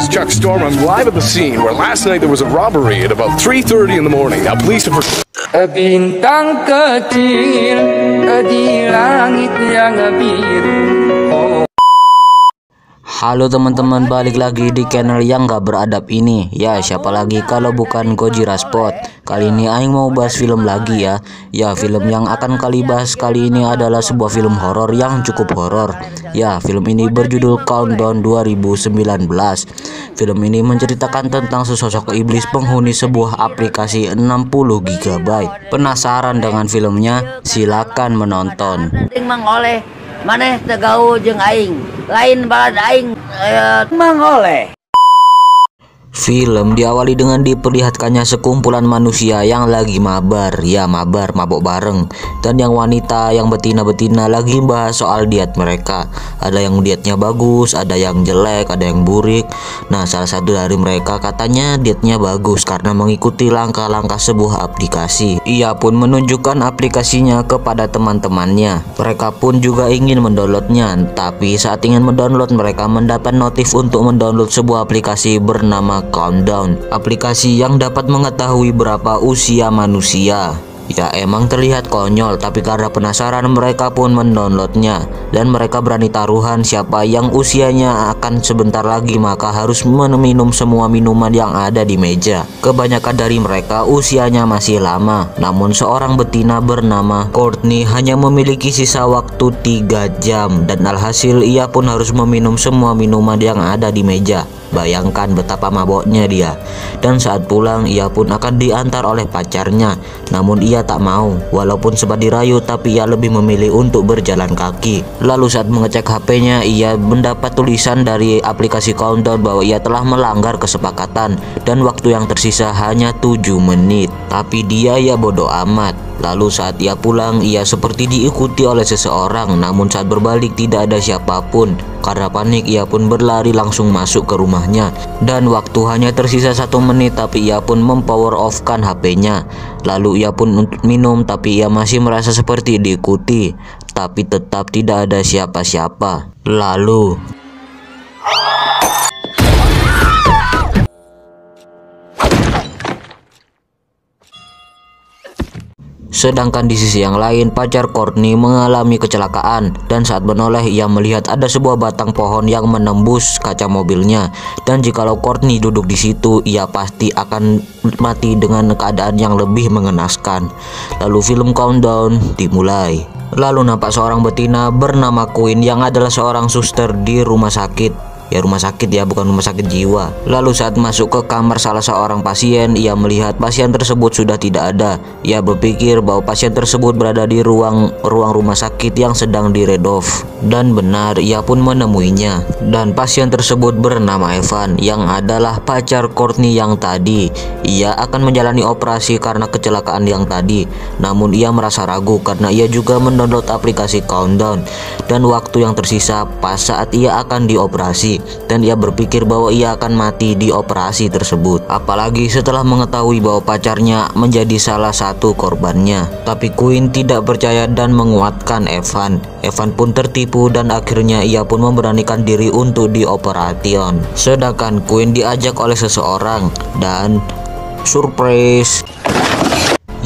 is Chuck Storm. I'm live at the scene where last night there was a robbery at about 3:30 in the morning. Now, police have... Bintang kecil di langit yang biru. Halo teman-teman, balik lagi di channel yang gak beradab ini. Ya, siapa lagi kalau bukan Gojira Spot. Kali ini Aing mau bahas film lagi ya. Ya, film yang akan kali bahas kali ini adalah sebuah film horor yang cukup horor. Ya, film ini berjudul Countdown 2019. Film ini menceritakan tentang sesosok iblis penghuni sebuah aplikasi 60 GB. Penasaran dengan filmnya? Silakan menonton. Mangoleh maneh tegau jeung aing lain balad aing mangoleh. Film diawali dengan diperlihatkannya sekumpulan manusia yang lagi mabar, ya mabar, mabok bareng. Dan yang wanita, yang betina-betina lagi bahas soal diet mereka. Ada yang dietnya bagus, ada yang jelek, ada yang burik. Nah, salah satu dari mereka katanya dietnya bagus karena mengikuti langkah-langkah sebuah aplikasi. Ia pun menunjukkan aplikasinya kepada teman-temannya. Mereka pun juga ingin mendownloadnya, tapi saat ingin mendownload mereka mendapat notif untuk mendownload sebuah aplikasi bernama Countdown, aplikasi yang dapat mengetahui berapa usia manusia. Ya, emang terlihat konyol, tapi karena penasaran mereka pun mendownloadnya. Dan mereka berani taruhan siapa yang usianya akan sebentar lagi maka harus meminum semua minuman yang ada di meja. Kebanyakan dari mereka usianya masih lama. Namun seorang betina bernama Courtney hanya memiliki sisa waktu 3 jam. Dan alhasil ia pun harus meminum semua minuman yang ada di meja. Bayangkan betapa maboknya dia. Dan saat pulang ia pun akan diantar oleh pacarnya. Namun ia tak mau. Walaupun sempat dirayu, tapi ia lebih memilih untuk berjalan kaki. Lalu saat mengecek HP-nya, ia mendapat tulisan dari aplikasi Countdown bahwa ia telah melanggar kesepakatan dan waktu yang tersisa hanya 7 menit. Tapi dia ya bodoh amat. Lalu saat ia pulang, ia seperti diikuti oleh seseorang. Namun saat berbalik tidak ada siapapun. Karena panik, ia pun berlari langsung masuk ke rumahnya. Dan waktu hanya tersisa 1 menit, tapi ia pun mempower off-kan HP-nya. Lalu ia pun minum, tapi ia masih merasa seperti diikuti. Tapi tetap tidak ada siapa-siapa. Lalu sedangkan di sisi yang lain, pacar Courtney mengalami kecelakaan dan saat menoleh ia melihat ada sebuah batang pohon yang menembus kaca mobilnya. Dan jikalau Courtney duduk di situ, ia pasti akan mati dengan keadaan yang lebih mengenaskan. Lalu film Countdown dimulai. Lalu nampak seorang betina bernama Queen yang adalah seorang suster di rumah sakit. Ya, rumah sakit ya, bukan rumah sakit jiwa. Lalu saat masuk ke kamar salah seorang pasien, ia melihat pasien tersebut sudah tidak ada. Ia berpikir bahwa pasien tersebut berada di ruang rumah sakit yang sedang diredov. Dan benar, ia pun menemuinya. Dan pasien tersebut bernama Evan, yang adalah pacar Courtney yang tadi. Ia akan menjalani operasi karena kecelakaan yang tadi. Namun ia merasa ragu karena ia juga mendownload aplikasi Countdown. Dan waktu yang tersisa pas saat ia akan dioperasi. Dan ia berpikir bahwa ia akan mati di operasi tersebut. Apalagi setelah mengetahui bahwa pacarnya menjadi salah satu korbannya. Tapi Queen tidak percaya dan menguatkan Evan. Evan pun tertipu dan akhirnya ia pun memberanikan diri untuk dioperasi. Sedangkan Queen diajak oleh seseorang dan surprise.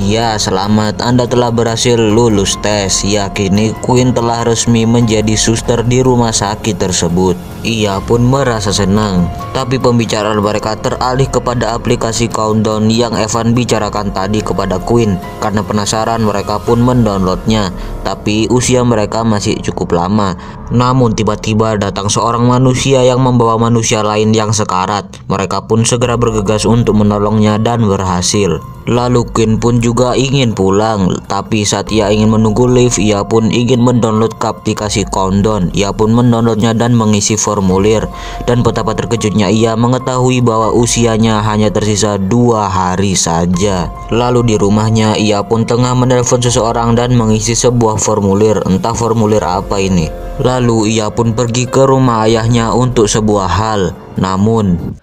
Ya, selamat, Anda telah berhasil lulus tes. Ya, kini Queen telah resmi menjadi suster di rumah sakit tersebut. Ia pun merasa senang. Tapi pembicaraan mereka teralih kepada aplikasi Countdown yang Evan bicarakan tadi kepada Queen. Karena penasaran mereka pun mendownloadnya. Tapi usia mereka masih cukup lama. Namun tiba-tiba datang seorang manusia yang membawa manusia lain yang sekarat. Mereka pun segera bergegas untuk menolongnya dan berhasil. Lalu Queen pun juga ingin pulang, tapi saat ia ingin menunggu lift, ia pun ingin mendownload aplikasi Countdown. Ia pun mendownloadnya dan mengisi formulir. Dan betapa terkejutnya ia mengetahui bahwa usianya hanya tersisa 2 hari saja. Lalu di rumahnya ia pun tengah menelpon seseorang dan mengisi sebuah formulir, entah formulir apa ini. Lalu ia pun pergi ke rumah ayahnya untuk sebuah hal. Namun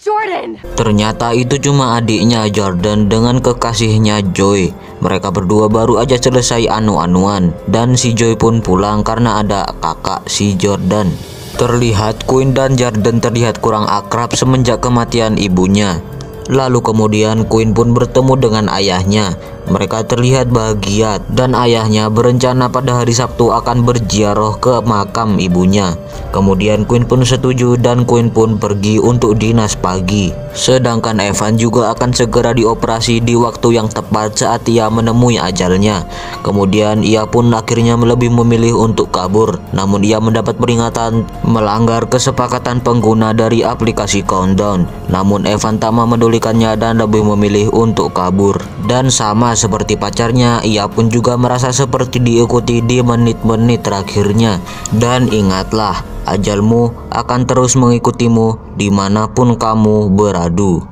Jordan. Ternyata itu cuma adiknya Jordan dengan kekasihnya Joy. Mereka berdua baru aja selesai anu-anuan dan si Joy pun pulang karena ada kakak si Jordan. Terlihat Quinn dan Jordan terlihat kurang akrab semenjak kematian ibunya. Lalu kemudian Quinn pun bertemu dengan ayahnya. Mereka terlihat bahagia dan ayahnya berencana pada hari Sabtu akan berziarah ke makam ibunya. Kemudian Quinn pun setuju dan Quinn pun pergi untuk dinas pagi. Sedangkan Evan juga akan segera dioperasi di waktu yang tepat saat ia menemui ajalnya. Kemudian ia pun akhirnya lebih memilih untuk kabur. Namun ia mendapat peringatan melanggar kesepakatan pengguna dari aplikasi Countdown. Namun Evan tak memedulikannya dan lebih memilih untuk kabur. Dan sama seperti pacarnya, ia pun juga merasa seperti diikuti di menit-menit terakhirnya. Dan ingatlah, ajalmu akan terus mengikutimu dimanapun kamu beradu.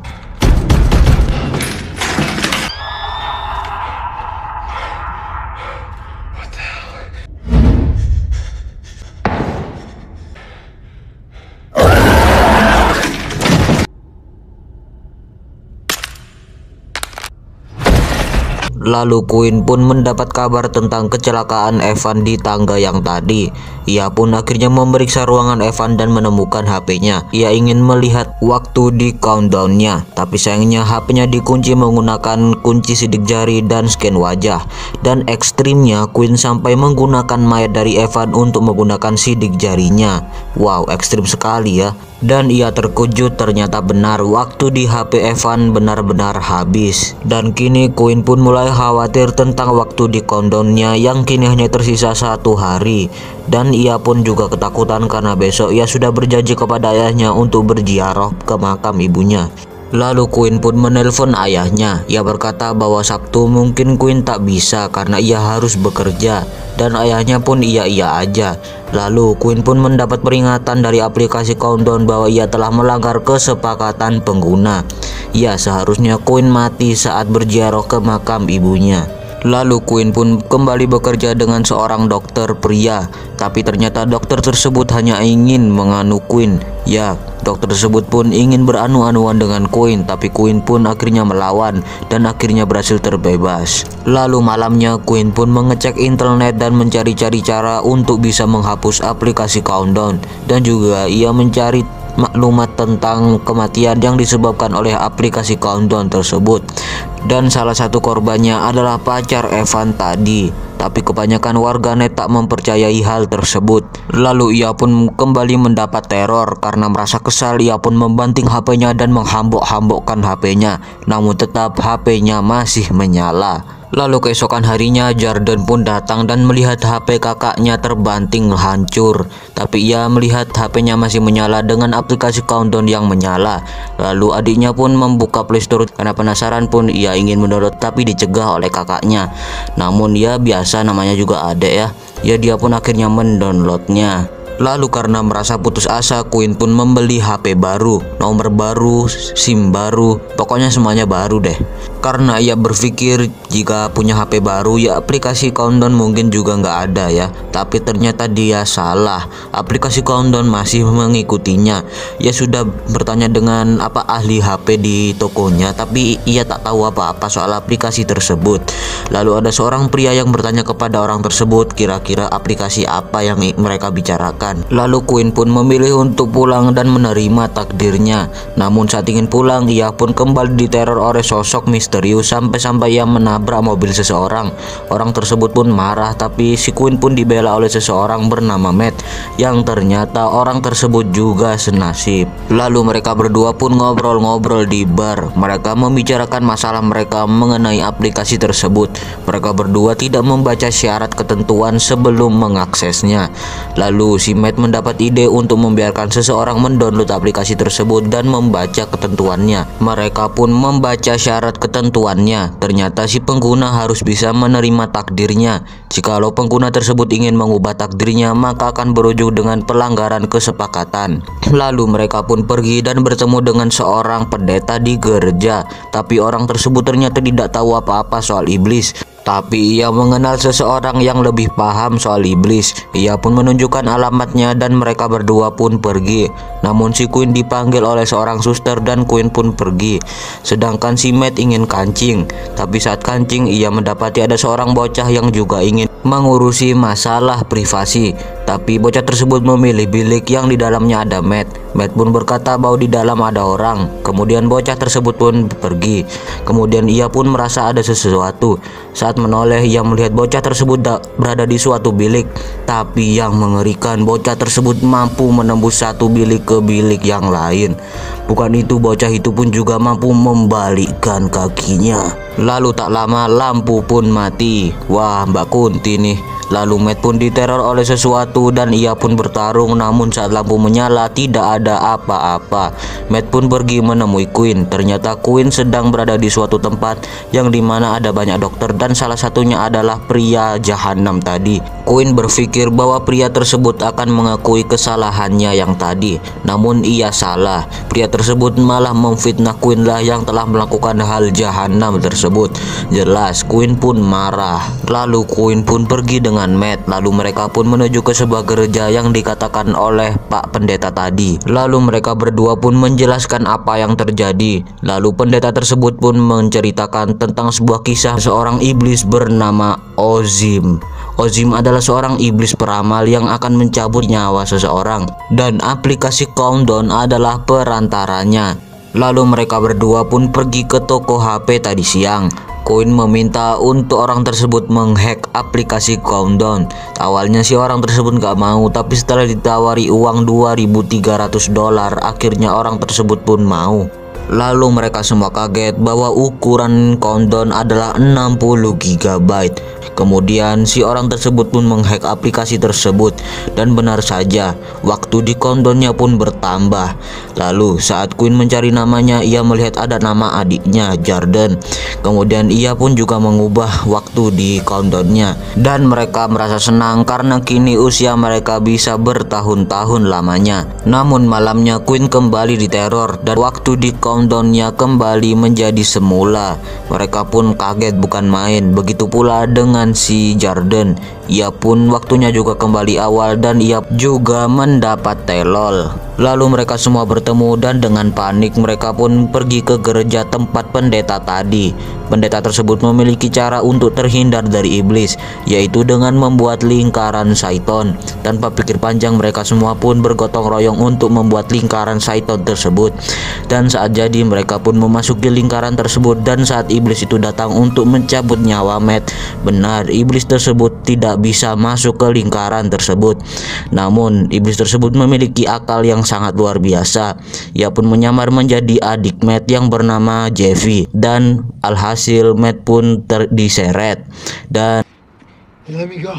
Lalu Quinn pun mendapat kabar tentang kecelakaan Evan di tangga yang tadi. Ia pun akhirnya memeriksa ruangan Evan dan menemukan HP-nya. Ia ingin melihat waktu di countdown-nya, tapi sayangnya HP-nya dikunci menggunakan kunci sidik jari dan scan wajah. Dan ekstrimnya Quinn sampai menggunakan mayat dari Evan untuk menggunakan sidik jarinya. Wow, ekstrim sekali ya. Dan ia terkejut ternyata benar waktu di HP Evan benar-benar habis. Dan kini Quinn pun mulai khawatir tentang waktu di countdown-nya yang kini hanya tersisa 1 hari. Dan ia pun juga ketakutan karena besok ia sudah berjanji kepada ayahnya untuk berziarah ke makam ibunya. Lalu Quinn pun menelpon ayahnya. Ia berkata bahwa Sabtu mungkin Quinn tak bisa karena ia harus bekerja. Dan ayahnya pun iya-iya aja. Lalu Quinn pun mendapat peringatan dari aplikasi Countdown bahwa ia telah melanggar kesepakatan pengguna. Ya, seharusnya Quinn mati saat berziarah ke makam ibunya. Lalu Quinn pun kembali bekerja dengan seorang dokter pria. Tapi ternyata dokter tersebut hanya ingin menganu Quinn. Ya, dokter tersebut pun ingin beranu-anuan dengan Quinn, tapi Quinn pun akhirnya melawan dan akhirnya berhasil terbebas. Lalu malamnya Quinn pun mengecek internet dan mencari-cari cara untuk bisa menghapus aplikasi Countdown. Dan juga ia mencari maklumat tentang kematian yang disebabkan oleh aplikasi Countdown tersebut. Dan salah satu korbannya adalah pacar Evan tadi. Tapi kebanyakan warganet tak mempercayai hal tersebut. Lalu ia pun kembali mendapat teror. Karena merasa kesal, ia pun membanting HP-nya dan menghambok-hambokkan HP-nya. Namun tetap HP-nya masih menyala. Lalu keesokan harinya Jordan pun datang dan melihat HP kakaknya terbanting hancur. Tapi ia melihat HP-nya masih menyala dengan aplikasi Countdown yang menyala. Lalu adiknya pun membuka Playstore karena penasaran pun ia ingin mendownload tapi dicegah oleh kakaknya. Namun ya biasa, namanya juga adik ya. Ya dia pun akhirnya mendownloadnya. Lalu karena merasa putus asa, Quinn pun membeli HP baru, nomor baru, SIM baru, pokoknya semuanya baru deh. Karena ia berpikir jika punya HP baru ya aplikasi Countdown mungkin juga nggak ada ya. Tapi ternyata dia salah, aplikasi Countdown masih mengikutinya. Ia sudah bertanya dengan ahli HP di tokonya, tapi ia tak tahu apa-apa soal aplikasi tersebut. Lalu ada seorang pria yang bertanya kepada orang tersebut kira-kira aplikasi apa yang mereka bicarakan. Lalu Quinn pun memilih untuk pulang dan menerima takdirnya. Namun saat ingin pulang, ia pun kembali diteror oleh sosok misterius sampai-sampai ia menabrak mobil seseorang. Orang tersebut pun marah, tapi si Quinn pun dibela oleh seseorang bernama Matt, yang ternyata orang tersebut juga senasib. Lalu mereka berdua pun ngobrol-ngobrol di bar. Mereka membicarakan masalah mereka mengenai aplikasi tersebut. Mereka berdua tidak membaca syarat ketentuan sebelum mengaksesnya. Lalu si Matt mendapat ide untuk membiarkan seseorang mendownload aplikasi tersebut dan membaca ketentuannya. Mereka pun membaca syarat ketentuannya. Ternyata si pengguna harus bisa menerima takdirnya. Jikalau pengguna tersebut ingin mengubah takdirnya, maka akan berujung dengan pelanggaran kesepakatan. Lalu mereka pun pergi dan bertemu dengan seorang pendeta di gereja. Tapi orang tersebut ternyata tidak tahu apa-apa soal iblis. Tapi ia mengenal seseorang yang lebih paham soal iblis. Ia pun menunjukkan alamatnya dan mereka berdua pun pergi. Namun si Queen dipanggil oleh seorang suster dan Queen pun pergi. Sedangkan si Matt ingin kancing. Tapi saat kancing ia mendapati ada seorang bocah yang juga ingin mengurusi masalah privasi. Tapi bocah tersebut memilih bilik yang di dalamnya ada Matt. Matt pun berkata bahwa di dalam ada orang. Kemudian bocah tersebut pun pergi. Kemudian ia pun merasa ada sesuatu. Saat menoleh ia melihat bocah tersebut berada di suatu bilik. Tapi yang mengerikan, bocah tersebut mampu menembus satu bilik ke bilik yang lain. Bukan itu, bocah itu pun juga mampu membalikkan kakinya. Lalu tak lama lampu pun mati. Wah, Mbak Kunti nih. Lalu Matt pun diteror oleh sesuatu dan ia pun bertarung. Namun saat lampu menyala tidak ada apa-apa. Matt pun pergi menemui Queen. Ternyata Queen sedang berada di suatu tempat yang dimana ada banyak dokter dan salah satunya adalah pria jahanam tadi. Queen berpikir bahwa pria tersebut akan mengakui kesalahannya yang tadi. Namun ia salah. Pria tersebut malah memfitnah Queen lah yang telah melakukan hal jahanam tersebut. Jelas Queen pun marah. Lalu Queen pun pergi dengan Matt. Lalu mereka pun menuju ke sebuah gereja yang dikatakan oleh Pak Pendeta tadi. Lalu mereka berdua pun menjelaskan apa yang terjadi. Lalu pendeta tersebut pun menceritakan tentang sebuah kisah seorang iblis bernama Ozim. Ozim adalah seorang iblis peramal yang akan mencabut nyawa seseorang dan aplikasi Countdown adalah perantaranya. Lalu mereka berdua pun pergi ke toko HP tadi siang. Queen meminta untuk orang tersebut menghack aplikasi Countdown. Awalnya si orang tersebut gak mau, tapi setelah ditawari uang $2.300 akhirnya orang tersebut pun mau. Lalu mereka semua kaget bahwa ukuran Countdown adalah 60 GB. Kemudian si orang tersebut pun menghack aplikasi tersebut dan benar saja waktu di Countdownnya pun bertambah. Lalu saat Queen mencari namanya ia melihat ada nama adiknya Jordan. Kemudian ia pun juga mengubah waktu di Countdownnya dan mereka merasa senang karena kini usia mereka bisa bertahun-tahun lamanya. Namun malamnya Queen kembali diteror dan waktu di Countdownnya kembali menjadi semula. Mereka pun kaget bukan main. Begitu pula dengan si Jordan. Ia pun waktunya juga kembali awal dan ia juga mendapat telol. Lalu mereka semua bertemu dan dengan panik mereka pun pergi ke gereja tempat pendeta tadi. Pendeta tersebut memiliki cara untuk terhindar dari iblis, yaitu dengan membuat lingkaran syaiton. Tanpa pikir panjang mereka semua pun bergotong royong untuk membuat lingkaran syaiton tersebut. Dan saat jadi mereka pun memasuki lingkaran tersebut dan saat iblis itu datang untuk mencabut nyawa Matt, benar iblis tersebut tidak bisa masuk ke lingkaran tersebut. Namun iblis tersebut memiliki akal yang sangat luar biasa. Ia pun menyamar menjadi adik Matt yang bernama Jeffy dan alhasil Matt pun diseret dan Let me go.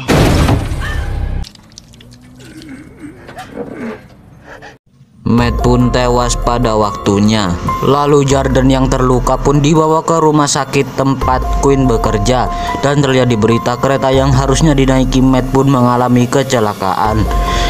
Matt pun tewas pada waktunya. Lalu Jordan yang terluka pun dibawa ke rumah sakit tempat Queen bekerja dan terlihat di berita kereta yang harusnya dinaiki Matt pun mengalami kecelakaan.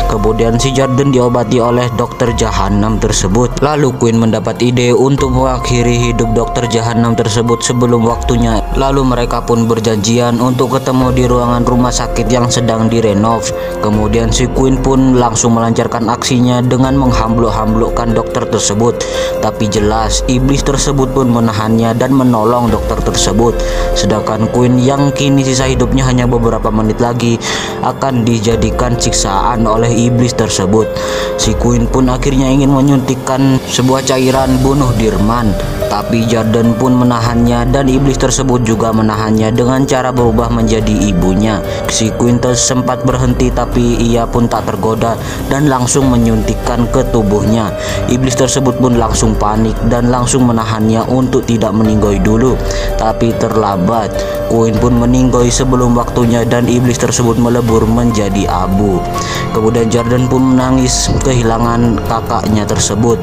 Kemudian si Jordan diobati oleh dokter jahanam tersebut. Lalu Queen mendapat ide untuk mengakhiri hidup dokter jahanam tersebut sebelum waktunya. Lalu mereka pun berjanjian untuk ketemu di ruangan rumah sakit yang sedang direnov. Kemudian si Queen pun langsung melancarkan aksinya dengan menghambluk-hamblukkan dokter tersebut. Tapi jelas iblis tersebut pun menahannya dan menolong dokter tersebut. Sedangkan Queen yang kini sisa hidupnya hanya beberapa menit lagi akan dijadikan siksaan oleh iblis tersebut. Si Queen pun akhirnya ingin menyuntikkan sebuah cairan bunuh Dirman, tapi Jordan pun menahannya dan iblis tersebut juga menahannya dengan cara berubah menjadi ibunya. Si Queen sempat berhenti tapi ia pun tak tergoda dan langsung menyuntikkan ke tubuhnya. Iblis tersebut pun langsung panik dan langsung menahannya untuk tidak meninggoy dulu, tapi terlambat. Queen pun meninggoy sebelum waktunya dan iblis tersebut melebur menjadi abu. Kemudian Jordan pun menangis kehilangan kakaknya tersebut.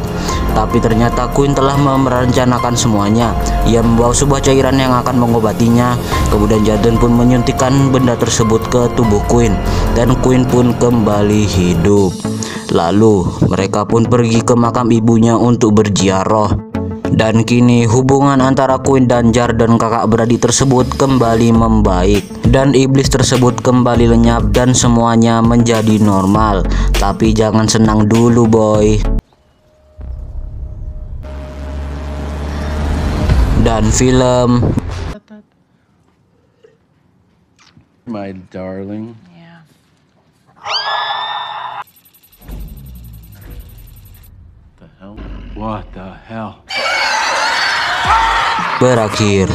Tapi ternyata Queen telah merencanakan semuanya. Ia membawa sebuah cairan yang akan mengobatinya. Kemudian Jordan pun menyuntikkan benda tersebut ke tubuh Queen dan Queen pun kembali hidup. Lalu mereka pun pergi ke makam ibunya untuk berziarah. Dan kini hubungan antara Queen dan Jordan kakak beradik tersebut kembali membaik. Dan iblis tersebut kembali lenyap dan semuanya menjadi normal. Tapi jangan senang dulu boy. Dan film My darling. Yeah. The hell? What the hell? berakhir.